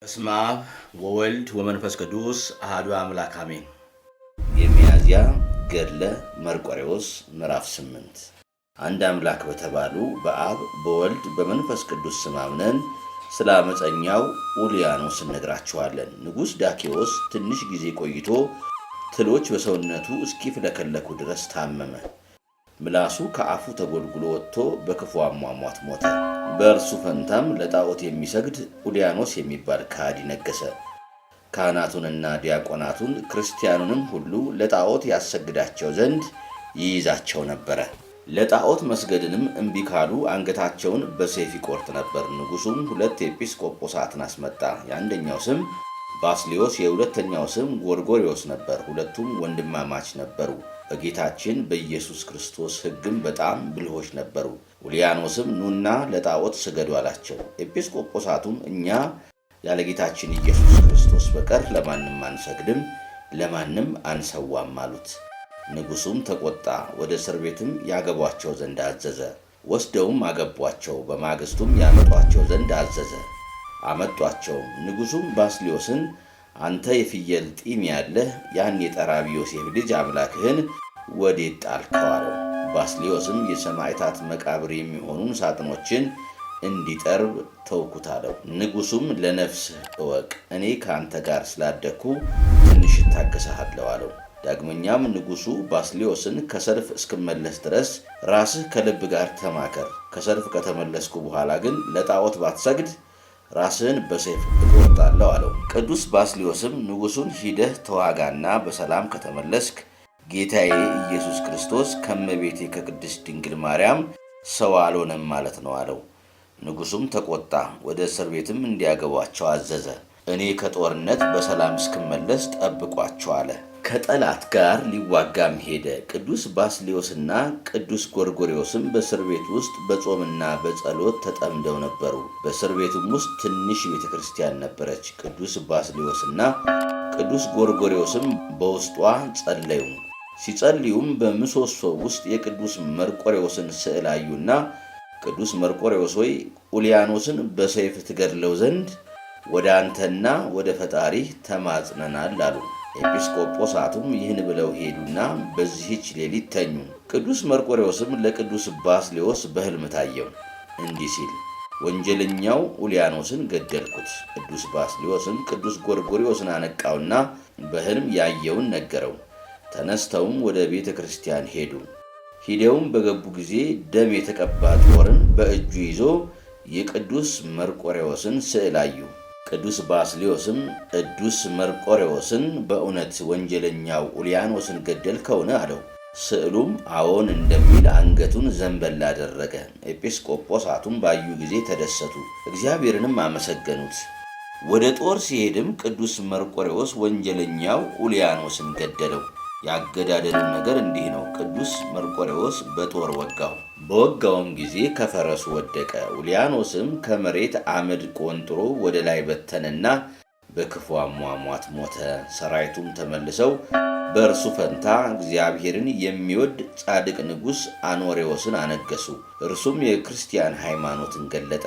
በስመ አብ ወወልድ ወመንፈስ ቅዱስ አሐዱ አምላክ አሜን። የሚያዝያ ገድለ መርቆሬዎስ ምዕራፍ 8 አንድ አምላክ በተባሉ በአብ በወልድ በመንፈስ ቅዱስ ስም አምነን ስለ አመፀኛው ኡልያኖስ እነግራችኋለን። ንጉሥ ዳኬዎስ ትንሽ ጊዜ ቆይቶ ትሎች በሰውነቱ እስኪፍለከለኩ ድረስ ታመመ። ምላሱ ከአፉ ተጎልጉሎ ወጥቶ በክፉ አሟሟት ሞተ። በእርሱ ፈንታም ለጣዖት የሚሰግድ ኡልያኖስ የሚባል ከሃዲ ነገሰ። ካህናቱንና ዲያቆናቱን ክርስቲያኑንም ሁሉ ለጣዖት ያሰግዳቸው ዘንድ ይይዛቸው ነበረ። ለጣዖት መስገድንም እምቢ ካሉ አንገታቸውን በሰይፍ ይቆርጥ ነበር። ንጉሡም 2 ኤጲስቆጶሳትን አስመጣ። የአንደኛው ስም ባስልዮስ የሁለተኛው ስም ጎርጎርዮስ ነበር። ሁለቱም ወንድማማች ነበሩ። በጌታችን በኢየሱስ ክርስቶስ ሕግም በጣም ብልሆች ነበሩ። ኡልያኖስም ኑና ለጣዖት ስገዱ አላቸው። ኤጲስቆጶሳቱም እኛ ያለ ጌታችን ኢየሱስ ክርስቶስ በቀር ለማንም አንሰግድም፣ ለማንም አንሰዋም አሉት። ንጉሡም ተቆጣ። ወደ እስር ቤትም ያገቧቸው ዘንድ አዘዘ። ወስደውም አገቧቸው። በማግስቱም ያመጧቸው ዘንድ አዘዘ። አመጧቸውም። ንጉሡም ባስልዮስን አንተ የፍየል ጢም ያለህ ያን የጠራቢ ዮሴፍ ልጅ አምላክህን ወዴት ጣልከው አለው። ባስልዮስም የሰማዕታት መቃብር የሚሆኑ ሳጥኖችን እንዲጠርብ ተውኩት አለው። ንጉሡም ለነፍስህ እወቅ፣ እኔ ከአንተ ጋር ስላደግኩ ትንሽ እታገሥሃለሁ አለው። ዳግመኛም ንጉሡ ባስልዮስን ከሰልፍ እስክመለስ ድረስ ራስህ ከልብ ጋር ተማከር፣ ከሰልፍ ከተመለስኩ በኋላ ግን ለጣዖት ባትሰግድ ራስህን በሰይፍ እቆርጣለሁ አለው። ቅዱስ ባስልዮስም ንጉሡን ሂደህ ተዋጋና በሰላም ከተመለስክ ጌታዬ ኢየሱስ ክርስቶስ ከእመቤቴ ከቅድስት ድንግል ማርያም ሰው አልሆነም ማለት ነው አለው። ንጉሡም ተቆጣ። ወደ እስር ቤትም እንዲያገቧቸው አዘዘ። እኔ ከጦርነት በሰላም እስክመለስ ጠብቋቸው አለ። ከጠላት ጋር ሊዋጋም ሄደ። ቅዱስ ባስልዮስና ቅዱስ ጎርጎርዮስም በእስር ቤት ውስጥ በጾምና በጸሎት ተጠምደው ነበሩ። በእስር ቤቱም ውስጥ ትንሽ ቤተ ክርስቲያን ነበረች። ቅዱስ ባስልዮስና ቅዱስ ጎርጎርዮስም በውስጧ ጸለዩ። ሲጸልዩም በምሰሶ ውስጥ የቅዱስ መርቆሬዎስን ስዕል አዩና ቅዱስ መርቆሬዎስ ሆይ ኡልያኖስን በሰይፍ ትገድለው ዘንድ ወደ አንተና ወደ ፈጣሪህ ተማጽነናል አሉ። ኤጲስቆጶሳቱም ይህን ብለው ሄዱና በዚህች ሌሊት ተኙ። ቅዱስ መርቆሬዎስም ለቅዱስ ባስልዮስ በሕልም ታየው እንዲህ ሲል፣ ወንጀለኛው ኡልያኖስን ገደልኩት። ቅዱስ ባስልዮስም ቅዱስ ጎርጎርዮስን አነቃውና በሕልም ያየውን ነገረው። ተነስተውም ወደ ቤተ ክርስቲያን ሄዱ። ሂደውም በገቡ ጊዜ ደም የተቀባ ጦርን በእጁ ይዞ የቅዱስ መርቆሬዎስን ስዕል አዩ። ቅዱስ ባስልዮስም ቅዱስ መርቆሬዎስን በእውነት ወንጀለኛው ኡልያኖስን ገደልከውን አለው። ስዕሉም አዎን እንደሚል አንገቱን ዘንበል አደረገ። ኤጲስቆጶሳቱም ባዩ ጊዜ ተደሰቱ፣ እግዚአብሔርንም አመሰገኑት። ወደ ጦር ሲሄድም ቅዱስ መርቆሬዎስ ወንጀለኛው ኡልያኖስን ገደለው። ያገዳደሉ ነገር እንዲህ ነው። ቅዱስ መርቆሬዎስ በጦር ወጋው። በወጋውም ጊዜ ከፈረሱ ወደቀ። ኡልያኖስም ከመሬት አመድ ቆንጥሮ ወደ ላይ በተነና በክፉ አሟሟት ሞተ። ሰራዊቱም ተመልሰው በእርሱ ፈንታ እግዚአብሔርን የሚወድ ጻድቅ ንጉሥ አኖሬዎስን አነገሱ። እርሱም የክርስቲያን ሃይማኖትን ገለጠ።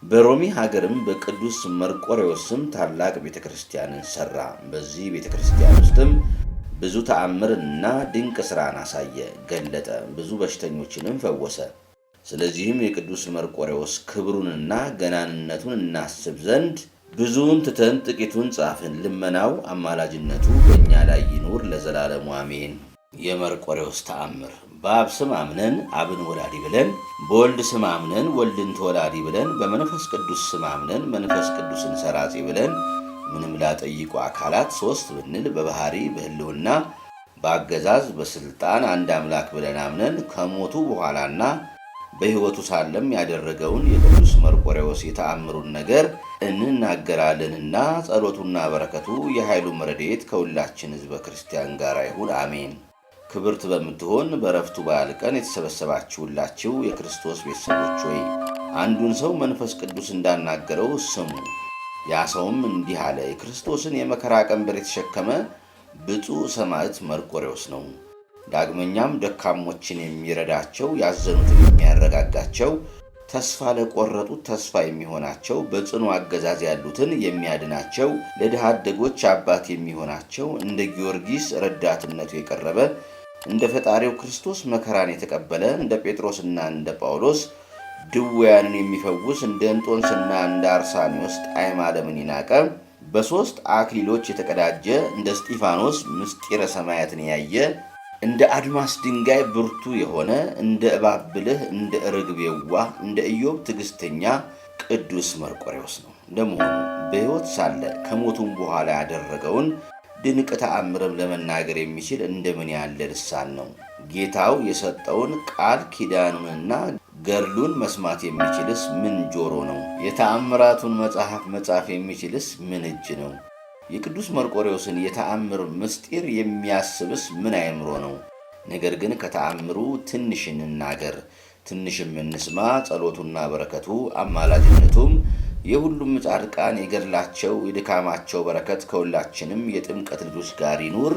በሮሚ ሀገርም በቅዱስ መርቆሬዎስ ስም ታላቅ ቤተ ክርስቲያንን ሠራ። በዚህ ቤተ ክርስቲያን ውስጥም ብዙ ተአምርና ድንቅ ሥራን አሳየ፣ ገለጠ። ብዙ በሽተኞችንም ፈወሰ። ስለዚህም የቅዱስ መርቆሬዎስ ክብሩንና ገናንነቱን እናስብ ዘንድ ብዙውን ትተን ጥቂቱን ጻፍን። ልመናው አማላጅነቱ በእኛ ላይ ይኑር ለዘላለሙ አሜን። የመርቆሬዎስ ተአምር። በአብ ስም አምነን አብን ወላዲ ብለን፣ በወልድ ስም አምነን ወልድን ተወላዲ ብለን፣ በመንፈስ ቅዱስ ስም አምነን መንፈስ ቅዱስን ሰራጺ ብለን ምንም ላጠይቁ አካላት ሦስት ብንል በባህሪ በሕልውና በአገዛዝ በስልጣን አንድ አምላክ ብለን አምነን ከሞቱ በኋላና በሕይወቱ ሳለም ያደረገውን የቅዱስ መርቆሬዎስ የተአምሩን ነገር እንናገራለንና ጸሎቱና በረከቱ የኃይሉ ረድኤት ከሁላችን ሕዝበ ክርስቲያን ጋር ይሁን አሜን። ክብርት በምትሆን በዕረፍቱ በዓል ቀን የተሰበሰባችሁላችሁ የክርስቶስ ቤተሰቦች ሆይ አንዱን ሰው መንፈስ ቅዱስ እንዳናገረው ስሙ። ያ ሰውም እንዲህ አለ፣ የክርስቶስን የመከራ ቀንበር የተሸከመ ብፁዕ ሰማዕት መርቆሬዎስ ነው። ዳግመኛም ደካሞችን የሚረዳቸው፣ ያዘኑትን የሚያረጋጋቸው፣ ተስፋ ለቆረጡት ተስፋ የሚሆናቸው፣ በጽኑ አገዛዝ ያሉትን የሚያድናቸው፣ ለድሃ አደጎች አባት የሚሆናቸው፣ እንደ ጊዮርጊስ ረዳትነቱ የቀረበ፣ እንደ ፈጣሪው ክርስቶስ መከራን የተቀበለ፣ እንደ ጴጥሮስና እንደ ጳውሎስ ድውያንን የሚፈውስ፣ እንደ እንጦንስና እንደ አርሳኒዎስ ጣዕመ ዓለምን የናቀ፣ በሦስት አክሊሎች የተቀዳጀ፣ እንደ እስጢፋኖስ ምስጢረ ሰማያትን ያየ፣ እንደ አድማስ ድንጋይ ብርቱ የሆነ፣ እንደ እባብ ብልህ፣ እንደ ርግብ የዋህ፣ እንደ ኢዮብ ትዕግሥተኛ ቅዱስ መርቆሬዎስ ነው። ለመሆኑ በሕይወት ሳለ ከሞቱም በኋላ ያደረገውን ድንቅ ተአምርም ለመናገር የሚችል እንደምን ያለ ልሳን ነው? ጌታው የሰጠውን ቃል ኪዳኑንና ገድሉን መስማት የሚችልስ ምን ጆሮ ነው? የተአምራቱን መጽሐፍ መጻፍ የሚችልስ ምን እጅ ነው? የቅዱስ መርቆሬዎስን የተአምር ምስጢር የሚያስብስ ምን አእምሮ ነው? ነገር ግን ከተአምሩ ትንሽ እንናገር፣ ትንሽም እንስማ። ጸሎቱና በረከቱ አማላጅነቱም የሁሉም ጻድቃን የገድላቸው የድካማቸው በረከት ከሁላችንም የጥምቀት ልጆች ጋር ይኑር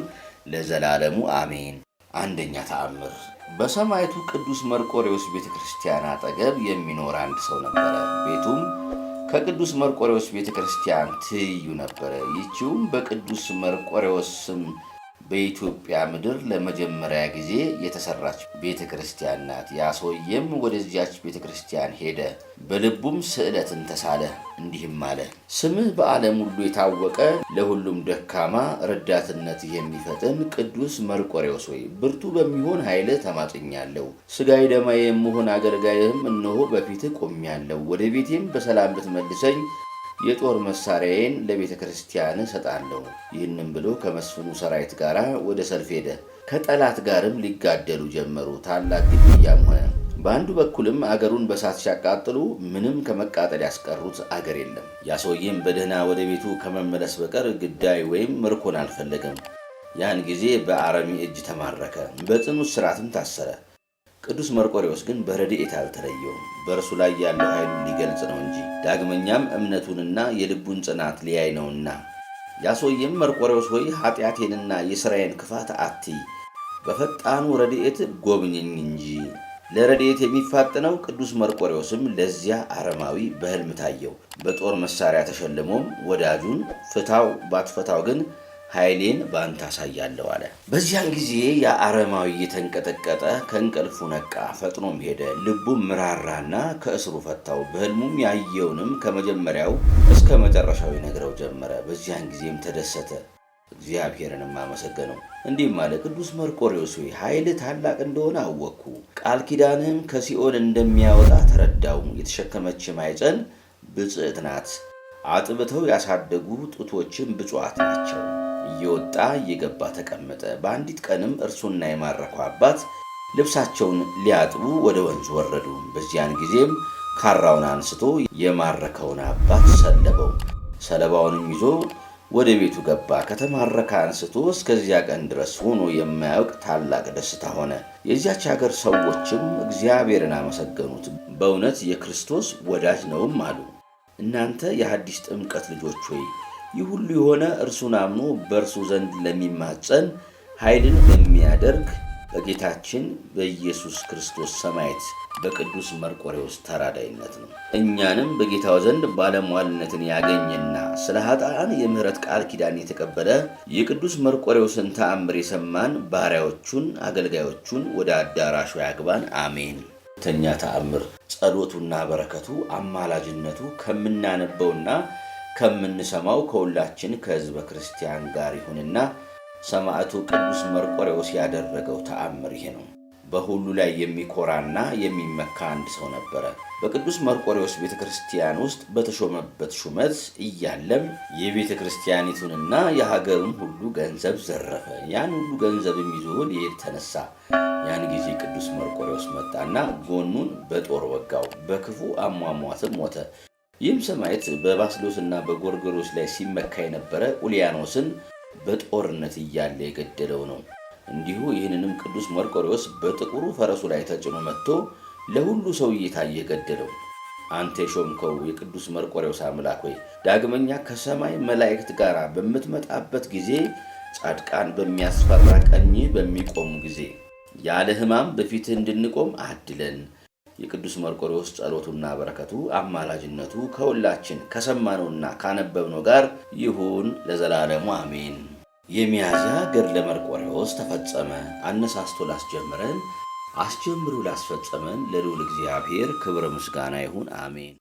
ለዘላለሙ አሜን። አንደኛ ተአምር። በሰማዕቱ ቅዱስ መርቆሬዎስ ቤተ ክርስቲያን አጠገብ የሚኖር አንድ ሰው ነበረ። ቤቱም ከቅዱስ መርቆሬዎስ ቤተ ክርስቲያን ትይዩ ነበረ። ይህችውም በቅዱስ መርቆሬዎስ ስም በኢትዮጵያ ምድር ለመጀመሪያ ጊዜ የተሰራች ቤተ ክርስቲያን ናት። ያ ሰውዬም ወደዚያች ቤተ ክርስቲያን ሄደ፣ በልቡም ስዕለትን ተሳለ፣ እንዲህም አለ። ስምህ በዓለም ሁሉ የታወቀ ለሁሉም ደካማ ረዳትነት የሚፈጥን ቅዱስ መርቆሬዎስ ሆይ ብርቱ በሚሆን ኃይልህ ተማጽኛለሁ። ሥጋዬ ደማዬ የምሆን አገልጋይህም እነሆ በፊትህ ቆሜያለሁ። ወደ ቤቴም በሰላም ብትመልሰኝ የጦር መሳሪያዬን ለቤተ ክርስቲያን እሰጣለሁ። ይህንም ብሎ ከመስፍኑ ሰራዊት ጋር ወደ ሰልፍ ሄደ። ከጠላት ጋርም ሊጋደሉ ጀመሩ። ታላቅ ግድያም ሆነ። በአንዱ በኩልም አገሩን በሳት ሲያቃጥሉ ምንም ከመቃጠል ያስቀሩት አገር የለም። ያ ሰውዬም በደህና ወደ ቤቱ ከመመለስ በቀር ግዳይ ወይም ምርኮን አልፈለገም። ያን ጊዜ በአረሚ እጅ ተማረከ፣ በጽኑ እስራትም ታሰረ። ቅዱስ መርቆሬዎስ ግን በረድኤት አልተለየውም፣ በእርሱ ላይ ያለው ኃይሉን ሊገልጽ ነው እንጂ። ዳግመኛም እምነቱንና የልቡን ጽናት ሊያይ ነውና። ያ ሰውዬም መርቆሬዎስ ሆይ ኃጢአቴንና የሥራዬን ክፋት አትይ፣ በፈጣኑ ረድኤት ጎብኘኝ እንጂ። ለረድኤት የሚፋጥነው ቅዱስ መርቆሬዎስም ለዚያ አረማዊ በሕልም ታየው። በጦር መሳሪያ ተሸልሞም ወዳጁን ፍታው ባትፈታው ግን ኃይሌን በአንተ አሳያለሁ አለ። በዚያን ጊዜ ያ አረማዊ የተንቀጠቀጠ ከእንቅልፉ ነቃ፣ ፈጥኖም ሄደ። ልቡም ምራራና ከእስሩ ፈታው። በሕልሙም ያየውንም ከመጀመሪያው እስከ መጨረሻው ይነግረው ጀመረ። በዚያን ጊዜም ተደሰተ፣ እግዚአብሔርንም አመሰገነው። እንዲህም አለ። ቅዱስ መርቆሬዎስ ሆይ ኃይል ታላቅ እንደሆነ አወቅኩ። ቃል ኪዳንህም ከሲኦል እንደሚያወጣ ተረዳው። የተሸከመች ማኅፀን ብፅዕት ናት። አጥብተው ያሳደጉ ጡቶችም ብፁዓት ናቸው። እየወጣ እየገባ ተቀመጠ። በአንዲት ቀንም እርሱና የማረከው አባት ልብሳቸውን ሊያጥቡ ወደ ወንዝ ወረዱ። በዚያን ጊዜም ካራውን አንስቶ የማረከውን አባት ሰለበው። ሰለባውንም ይዞ ወደ ቤቱ ገባ። ከተማረከ አንስቶ እስከዚያ ቀን ድረስ ሆኖ የማያውቅ ታላቅ ደስታ ሆነ። የዚያች ሀገር ሰዎችም እግዚአብሔርን አመሰገኑት፣ በእውነት የክርስቶስ ወዳጅ ነውም አሉ። እናንተ የሐዲስ ጥምቀት ልጆች ሆይ ይህ ሁሉ የሆነ እርሱን አምኖ በእርሱ ዘንድ ለሚማጸን ኃይልን በሚያደርግ በጌታችን በኢየሱስ ክርስቶስ ሰማዕት በቅዱስ መርቆሬዎስ ተራዳይነት ነው። እኛንም በጌታው ዘንድ ባለሟልነትን ያገኘና ስለ ኃጥአን የምሕረት ቃል ኪዳን የተቀበለ የቅዱስ መርቆሬዎስን ተአምር የሰማን ባሪያዎቹን አገልጋዮቹን ወደ አዳራሹ ያግባን፣ አሜን። ሁለተኛ ተአምር። ጸሎቱና በረከቱ አማላጅነቱ ከምናነበውና ከምንሰማው ከሁላችን ከሕዝበ ክርስቲያን ጋር ይሁንና ሰማዕቱ ቅዱስ መርቆሬዎስ ያደረገው ተአምር ይሄ ነው። በሁሉ ላይ የሚኮራና የሚመካ አንድ ሰው ነበረ። በቅዱስ መርቆሬዎስ ቤተ ክርስቲያን ውስጥ በተሾመበት ሹመት እያለም የቤተ ክርስቲያኒቱንና የሀገሩን ሁሉ ገንዘብ ዘረፈ። ያን ሁሉ ገንዘብም ይዞ ሊሄድ ተነሳ። ያን ጊዜ ቅዱስ መርቆሬዎስ መጣና ጎኑን በጦር ወጋው፣ በክፉ አሟሟትም ሞተ። ይህም ሰማዕት በባስልዮስና በጎርጎርዮስ ላይ ሲመካ የነበረ ኡልያኖስን በጦርነት እያለ የገደለው ነው። እንዲሁ ይህንንም ቅዱስ መርቆሬዎስ በጥቁሩ ፈረሱ ላይ ተጭኖ መጥቶ ለሁሉ ሰው እየታየ ገደለው። አንተ የሾምከው የቅዱስ መርቆሬዎስ አምላክ ሆይ ዳግመኛ ከሰማይ መላእክት ጋር በምትመጣበት ጊዜ ጻድቃን በሚያስፈራ ቀኝ በሚቆሙ ጊዜ ያለ ሕማም በፊትህ እንድንቆም አድለን። የቅዱስ መርቆሬዎስ ጸሎቱና በረከቱ አማላጅነቱ ከሁላችን ከሰማነውና ካነበብነው ጋር ይሁን ለዘላለሙ አሜን። የሚያዝያ ገድለ መርቆሬዎስ ተፈጸመ። አነሳስቶ ላስጀምረን አስጀምሮ ላስፈጸመን ለልዑል እግዚአብሔር ክብር ምስጋና ይሁን አሜን።